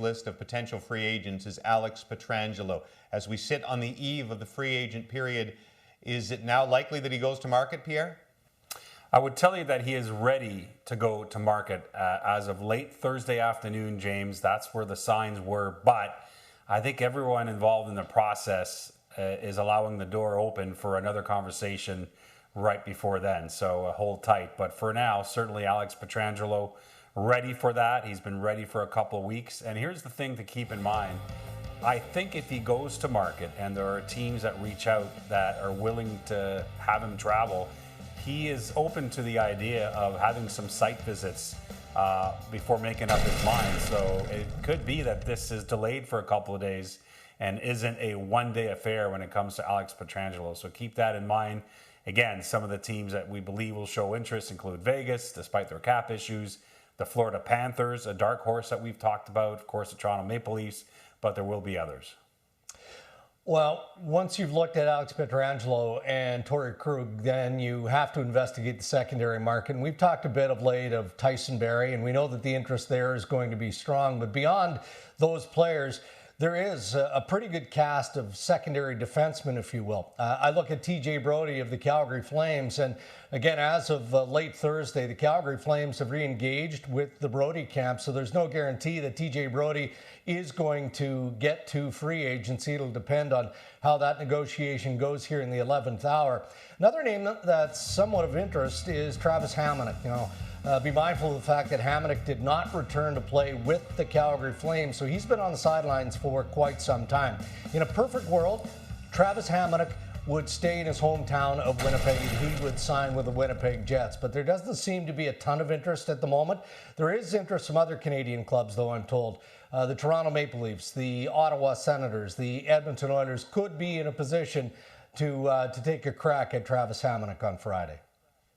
list of potential free agents is Alex Pietrangelo. As we sit on the eve of the free agent period, is it now likely that he goes to market, Pierre? I would tell you that he is ready to go to market as of late Thursday afternoon, James. That's where the signs were. But I think everyone involved in the process is allowing the door open for another conversation right before then. So hold tight. But for now, certainly Alex Pietrangelo ready for that. He's been ready for a couple of weeks. And here's the thing to keep in mind. I think if he goes to market and there are teams that reach out that are willing to have him travel, he is open to the idea of having some site visits before making up his mind. So it could be that this is delayed for a couple of days and isn't a one-day affair when it comes to Alex Pietrangelo. So keep that in mind. Again, some of the teams that we believe will show interest include Vegas, despite their cap issues, the Florida Panthers, a dark horse that we've talked about, of course, the Toronto Maple Leafs, but there will be others. Well, once you've looked at Alex Pietrangelo and Torrey Krug, then you have to investigate the secondary market. And we've talked a bit of late of Tyson Barrie, and we know that the interest there is going to be strong. But beyond those players, there is a pretty good cast of secondary defensemen, if you will. I look at TJ Brodie of the Calgary Flames, and again, as of late Thursday, the Calgary Flames have re-engaged with the Brodie camp, so there's no guarantee that TJ Brodie is going to get to free agency. It'll depend on how that negotiation goes here in the 11th hour. Another name that's somewhat of interest is Travis Hamonic. Be mindful of the fact that Hamonic did not return to play with the Calgary Flames, so he's been on the sidelines for quite some time. In a perfect world, Travis Hamonic would stay in his hometown of Winnipeg and he would sign with the Winnipeg Jets. But there doesn't seem to be a ton of interest at the moment. There is interest from other Canadian clubs, though, I'm told. The Toronto Maple Leafs, the Ottawa Senators, the Edmonton Oilers could be in a position to take a crack at Travis Hamonic on Friday.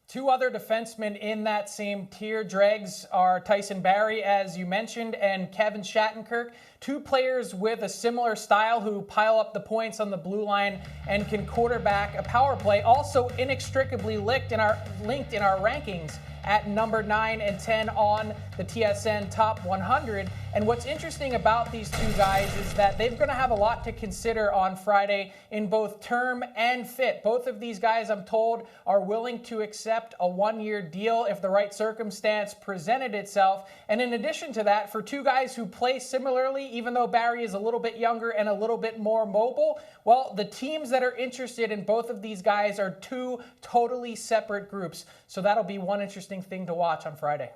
Two other defensemen in that same tier, Dregs, are Tyson Barrie, as you mentioned, and Kevin Shattenkirk. Two players with a similar style who pile up the points on the blue line and can quarterback a power play. Also inextricably linked in our rankings at number 9 and 10 on the TSN Top 100. And what's interesting about these two guys is that they're going to have a lot to consider on Friday in both term and fit. Both of these guys, I'm told, are willing to accept a one-year deal if the right circumstance presented itself. And in addition to that, for two guys who play similarly, even though Barrie is a little bit younger and a little bit more mobile, well, the teams that are interested in both of these guys are two totally separate groups. So that'll be one interesting thing to watch on Friday.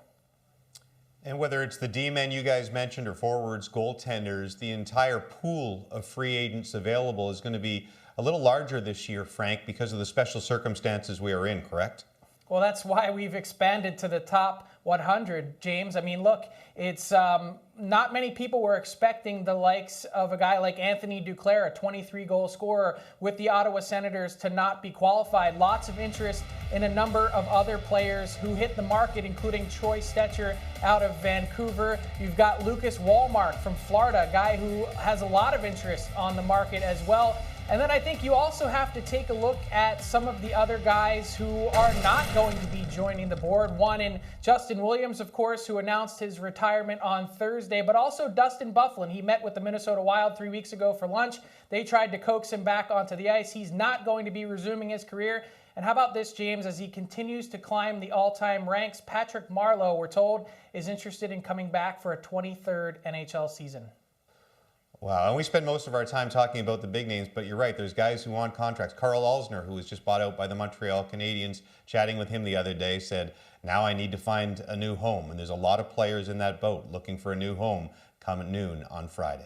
And whether it's the D-men you guys mentioned or forwards, goaltenders, the entire pool of free agents available is going to be a little larger this year, Frank, because of the special circumstances we are in, correct? Well, that's why we've expanded to the top 100, James. I mean, look, it's not many people were expecting the likes of a guy like Anthony Duclair, a 23-goal scorer with the Ottawa Senators, to not be qualified. Lots of interest in a number of other players who hit the market, including Troy Stetcher out of Vancouver. You've got Lucas Wallmark from Florida, a guy who has a lot of interest on the market as well. And then I think you also have to take a look at some of the other guys who are not going to be joining the board. One in Justin Williams, of course, who announced his retirement on Thursday, but also Dustin Byfuglien. He met with the Minnesota Wild 3 weeks ago for lunch. They tried to coax him back onto the ice. He's not going to be resuming his career. And how about this, James? As he continues to climb the all-time ranks, Patrick Marleau, we're told, is interested in coming back for a 23rd NHL season. Wow, and we spend most of our time talking about the big names, but you're right, there's guys who want contracts. Carl Alzner, who was just bought out by the Montreal Canadiens, chatting with him the other day, said, now I need to find a new home. And there's a lot of players in that boat looking for a new home come at noon on Friday.